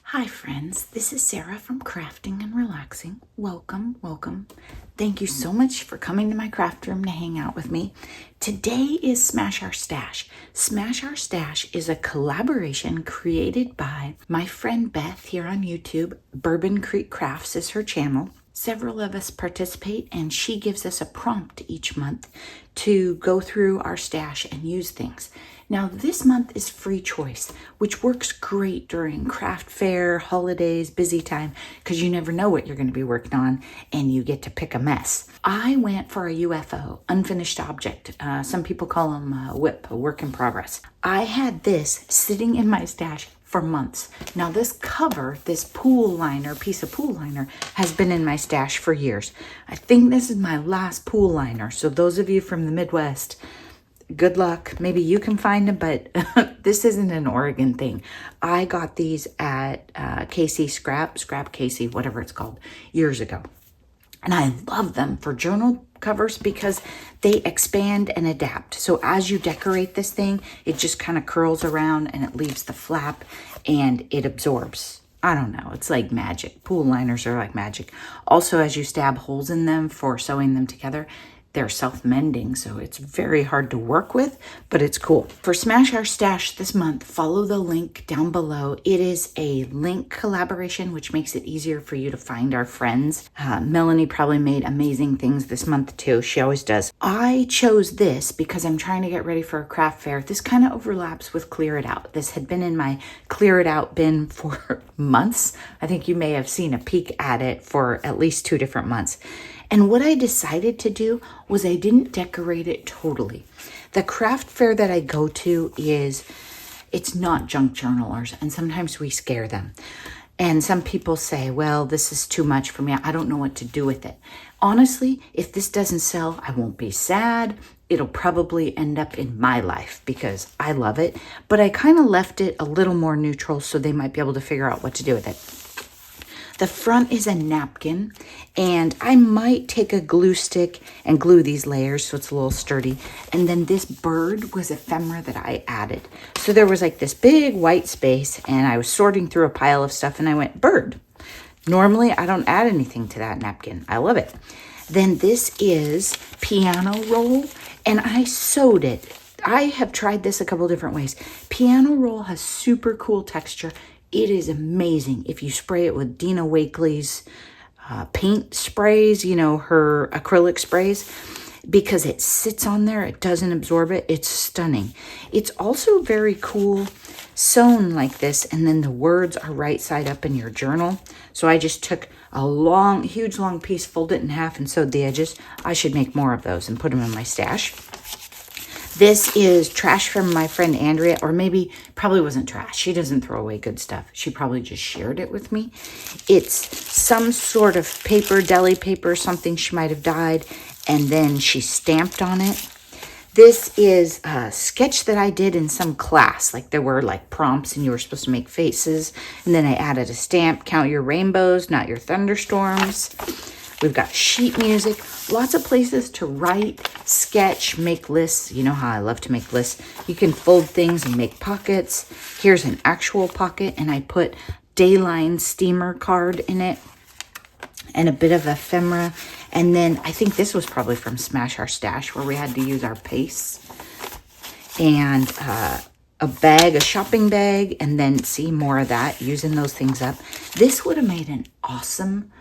Hi friends, this is Sarah from Crafting and Relaxing. Welcome, welcome. Thank you so much for coming to my craft room to hang out with me. Today is Smash Our Stash. Smash Our Stash is a collaboration created by my friend Beth here on YouTube. Bourbon Creek Crafts is her channel. Several of us participate and she gives us a prompt each month to go through our stash and use things. Now this month is free choice, which works great during craft fair, holidays, busy time, because you never know what you're going to be working on and you get to pick a mess. I went for a UFO, unfinished object. Some people call them a WIP, a work in progress. I had this sitting in my stash for months. Now this cover, this pool liner, piece of pool liner, has been in my stash for years. I think this is my last pool liner. So those of you from the Midwest, good luck. Maybe you can find them, but this isn't an Oregon thing. I got these at Casey Scrap Casey, whatever it's called, years ago. And I love them for journal covers because they expand and adapt. So as you decorate this thing, it just kind of curls around and it leaves the flap and it absorbs. I don't know. It's like magic. Pool liners are like magic. Also, as you stab holes in them for sewing them together, they're self-mending, so it's very hard to work with, but it's cool. For Smash Our Stash this month, follow the link down below. It is a link collaboration, which makes it easier for you to find our friends. Melanie probably made amazing things this month too. She always does. I chose this because I'm trying to get ready for a craft fair. This kind of overlaps with Clear It Out. This had been in my Clear It Out bin for months. I think you may have seen a peek at it for at least 2 different months. And what I decided to do was I didn't decorate it totally. The craft fair that I go to it's not junk journalers, and sometimes we scare them. And some people say, well, this is too much for me. I don't know what to do with it. Honestly, if this doesn't sell, I won't be sad. It'll probably end up in my life because I love it. But I kind of left it a little more neutral so they might be able to figure out what to do with it. The front is a napkin, and I might take a glue stick and glue these layers so it's a little sturdy. And then this bird was ephemera that I added. So there was like this big white space, and I was sorting through a pile of stuff, and I went, bird. Normally, I don't add anything to that napkin. I love it. Then this is piano roll, and I sewed it. I have tried this a couple different ways. Piano roll has super cool texture. It is amazing if you spray it with Dina Wakley's paint sprays, you know, her acrylic sprays, because it sits on there. It doesn't absorb it. It's stunning. It's also very cool sewn like this, and then the words are right side up in your journal. So I just took a huge long piece, folded it in half, and sewed the edges. I should make more of those and put them in my stash. This is trash from my friend Andrea, or maybe probably wasn't trash. She doesn't throw away good stuff. She probably just shared it with me. It's some sort of paper, deli paper, something she might have dyed, and then she stamped on it. This is a sketch that I did in some class. Like there were like prompts and you were supposed to make faces. And then I added a stamp, count your rainbows, not your thunderstorms. We've got sheet music, lots of places to write, sketch, make lists. You know how I love to make lists. You can fold things and make pockets. Here's an actual pocket, and I put Dayline steamer card in it and a bit of ephemera. And then I think this was probably from Smash Our Stash where we had to use our paste. And a bag, a shopping bag, and then see more of that, using those things up. This would have made an awesome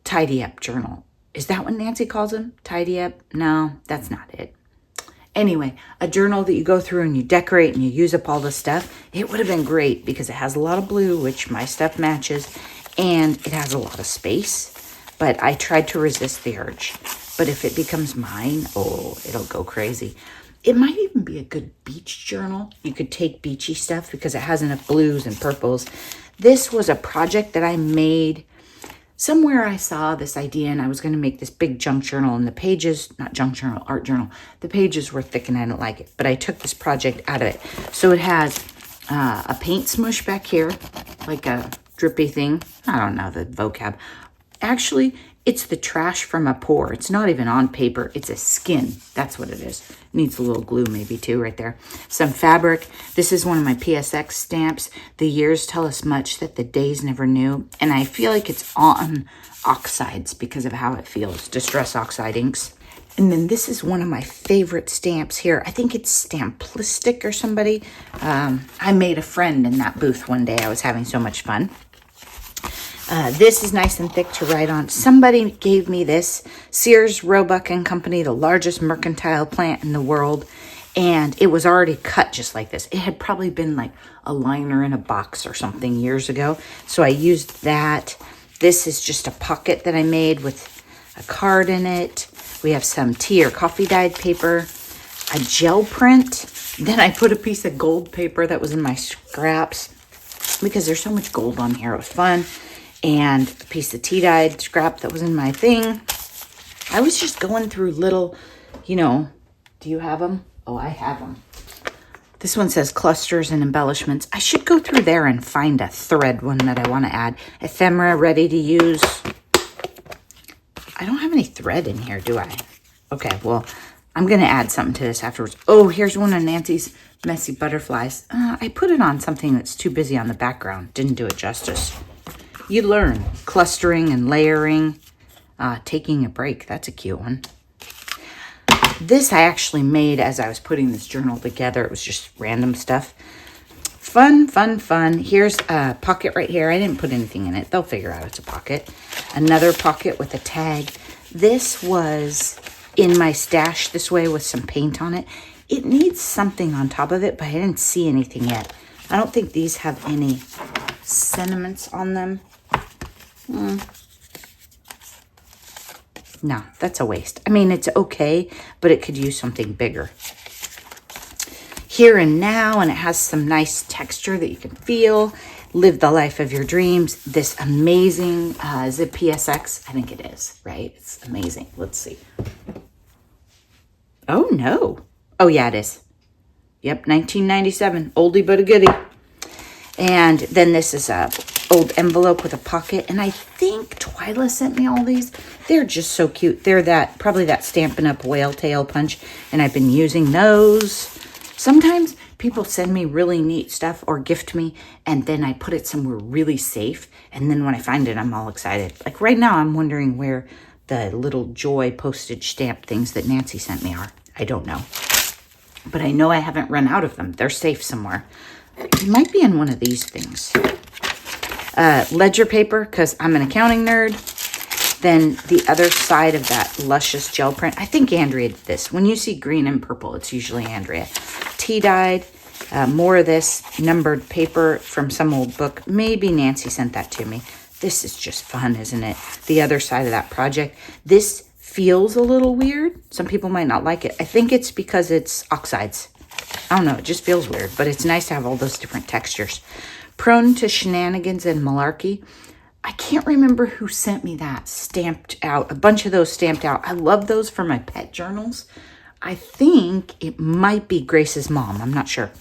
tidy up journal. Is that what Nancy calls them? Tidy up? No, that's not it. Anyway, a journal that you go through and you decorate and you use up all the stuff. It would have been great because it has a lot of blue, which my stuff matches, and it has a lot of space. But I tried to resist the urge. But if it becomes mine, oh, it'll go crazy. It might even be a good beach journal. You could take beachy stuff because it has enough blues and purples. This was a project that I made. Somewhere I saw this idea and I was going to make this big junk journal, and the pages, not junk journal, art journal, the pages were thick and I didn't like it, but I took this project out of it. So it has a paint smush back here, like a drippy thing. I don't know the vocab. Actually, It's the trash from a pour. It's not even on paper. It's a skin. That's what it is. Needs a little glue maybe too right there. Some fabric. This is one of my PSX stamps. The years tell us much that the days never knew. And I feel like it's on oxides because of how it feels. Distress Oxide inks. And then this is one of my favorite stamps here. I think it's Stamplistic or somebody. I made a friend in that booth one day. I was having so much fun. This is nice and thick to write on. Somebody gave me this. Sears, Roebuck and Company, the largest mercantile plant in the world. And it was already cut just like this. It had probably been like a liner in a box or something years ago. So I used that. This is just a pocket that I made with a card in it. We have some tea or coffee dyed paper, a gel print. Then I put a piece of gold paper that was in my scraps because there's so much gold on here. It was fun. And a piece of tea dyed scrap that was in my thing. I was just going through little, you know, do you have them? Oh, I have them. This one says clusters and embellishments. I should go through there and find a thread one that I want to add. Ephemera ready to use. I don't have any thread in here, do I? Okay, well, I'm going to add something to this afterwards. Oh, here's one of Nancy's messy butterflies. I put it on something that's too busy on the background. Didn't do it justice. You learn clustering and layering, taking a break. That's a cute one. This I actually made as I was putting this journal together. It was just random stuff. Fun, fun, fun. Here's a pocket right here. I didn't put anything in it. They'll figure out it's a pocket. Another pocket with a tag. This was in my stash this way with some paint on it. It needs something on top of it, but I didn't see anything yet. I don't think these have any sentiments on them. No, that's a waste. I mean, it's okay, but it could use something bigger. Here and now, and it has some nice texture that you can feel. Live the life of your dreams. This amazing, is it PSX? I think it is, right? It's amazing. Let's see. Oh, no. Oh, yeah, it is. Yep, 1997. Oldie but a goodie. And then this is a old envelope with a pocket. And I think Twyla sent me all these. They're just so cute. They're that, probably that Stampin' Up! Whale tail punch. And I've been using those. Sometimes people send me really neat stuff or gift me, and then I put it somewhere really safe. And then when I find it, I'm all excited. Like right now, I'm wondering where the little Joy postage stamp things that Nancy sent me are. I don't know. But I know I haven't run out of them. They're safe somewhere. It might be in one of these things. Ledger paper, because I'm an accounting nerd. Then the other side of that luscious gel print. I think Andrea did this. When you see green and purple, it's usually Andrea. Tea dyed. More of this numbered paper from some old book. Maybe Nancy sent that to me. This is just fun, isn't it? The other side of that project. This feels a little weird. Some people might not like it. I think it's because it's oxides. I don't know. It just feels weird. But it's nice to have all those different textures. Prone to shenanigans and malarkey. I can't remember who sent me that stamped out. A bunch of those stamped out. I love those for my pet journals. I think it might be Grace's mom. I'm not sure.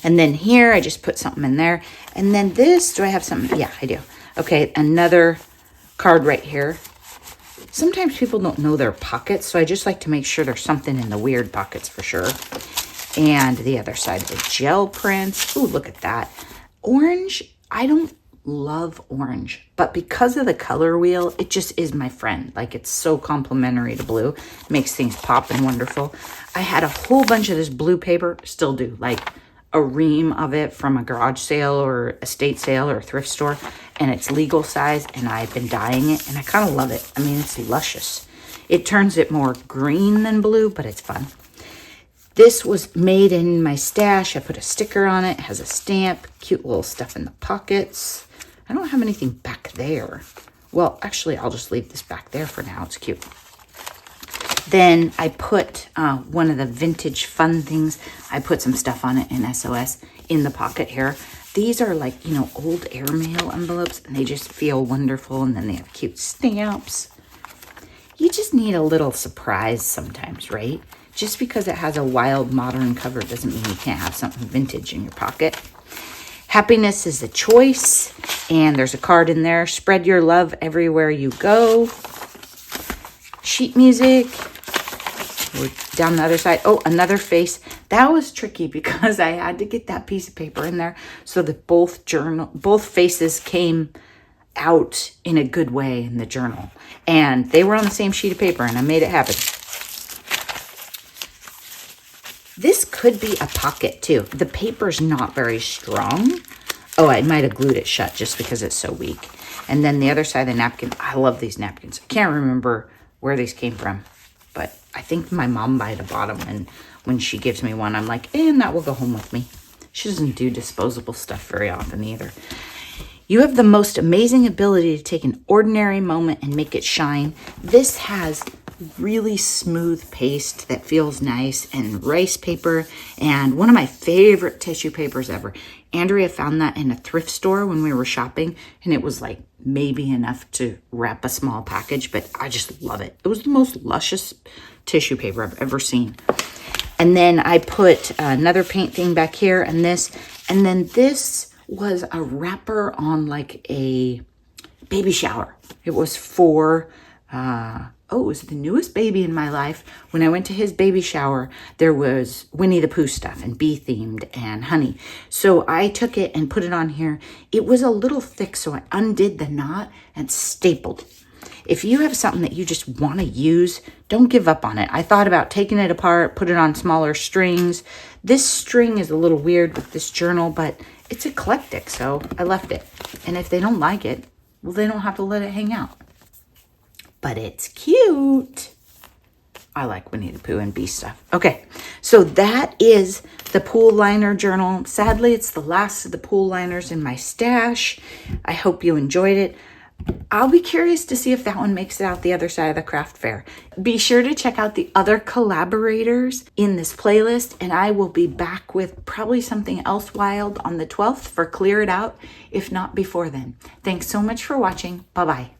And then here, I just put something in there. And then this, do I have something? Yeah, I do. Okay, another card right here. Sometimes people don't know their pockets, so I just like to make sure there's something in the weird pockets for sure. And the other side of the gel prints. Ooh, look at that. Orange, I don't love orange, but because of the color wheel, it just is my friend. Like, it's so complementary to blue. Makes things pop and wonderful. I had a whole bunch of this blue paper, still do, like a ream of it from a garage sale or estate sale or thrift store, and it's legal size, and I've been dyeing it, and I kind of love it. I mean, it's luscious. It turns it more green than blue, but it's fun. This was made in my stash. I put a sticker on it. It has a stamp. Cute little stuff in the pockets. I don't have anything back there. Well, actually, I'll just leave this back there for now. It's cute. Then I put one of the vintage fun things. I put some stuff on it in SOS in the pocket here. These are like, you know, old airmail envelopes, and they just feel wonderful. And then they have cute stamps. You just need a little surprise sometimes, right? Just because it has a wild modern cover doesn't mean you can't have something vintage in your pocket. Happiness is a choice, and there's a card in there. Spread your love everywhere you go. Sheet music. We're down the other side. Oh, another face. That was tricky because I had to get that piece of paper in there so that both faces came out in a good way in the journal. And they were on the same sheet of paper, and I made it happen. This could be a pocket too. The paper's not very strong. Oh, I might have glued it shut just because it's so weak. And then the other side of the napkin. I love these napkins. I can't remember where these came from, but I think my mom might have bought them. And when she gives me one, I'm like, and that will go home with me. She doesn't do disposable stuff very often either. You have the most amazing ability to take an ordinary moment and make it shine. This has really smooth paste that feels nice and rice paper and one of my favorite tissue papers ever. Andrea found that in a thrift store when we were shopping, and it was like maybe enough to wrap a small package, but I just love it. It was the most luscious tissue paper I've ever seen. And then I put another paint thing back here and this, and then this was a wrapper on like a baby shower. It was for it was the newest baby in my life. When I went to his baby shower, there was Winnie the Pooh stuff and bee themed and honey. So I took it and put it on here. It was a little thick, so I undid the knot and stapled. If you have something that you just want to use, don't give up on it. I thought about taking it apart, put it on smaller strings. This string is a little weird with this journal, but it's eclectic, so I left it. And if they don't like it, well, they don't have to let it hang out. But it's cute. I like Winnie the Pooh and bee stuff. Okay, so that is the pool liner journal. Sadly, it's the last of the pool liners in my stash. I hope you enjoyed it. I'll be curious to see if that one makes it out the other side of the craft fair. Be sure to check out the other collaborators in this playlist, and I will be back with probably something else wild on the 12th for Clear It Out, if not before then. Thanks so much for watching. Bye-bye.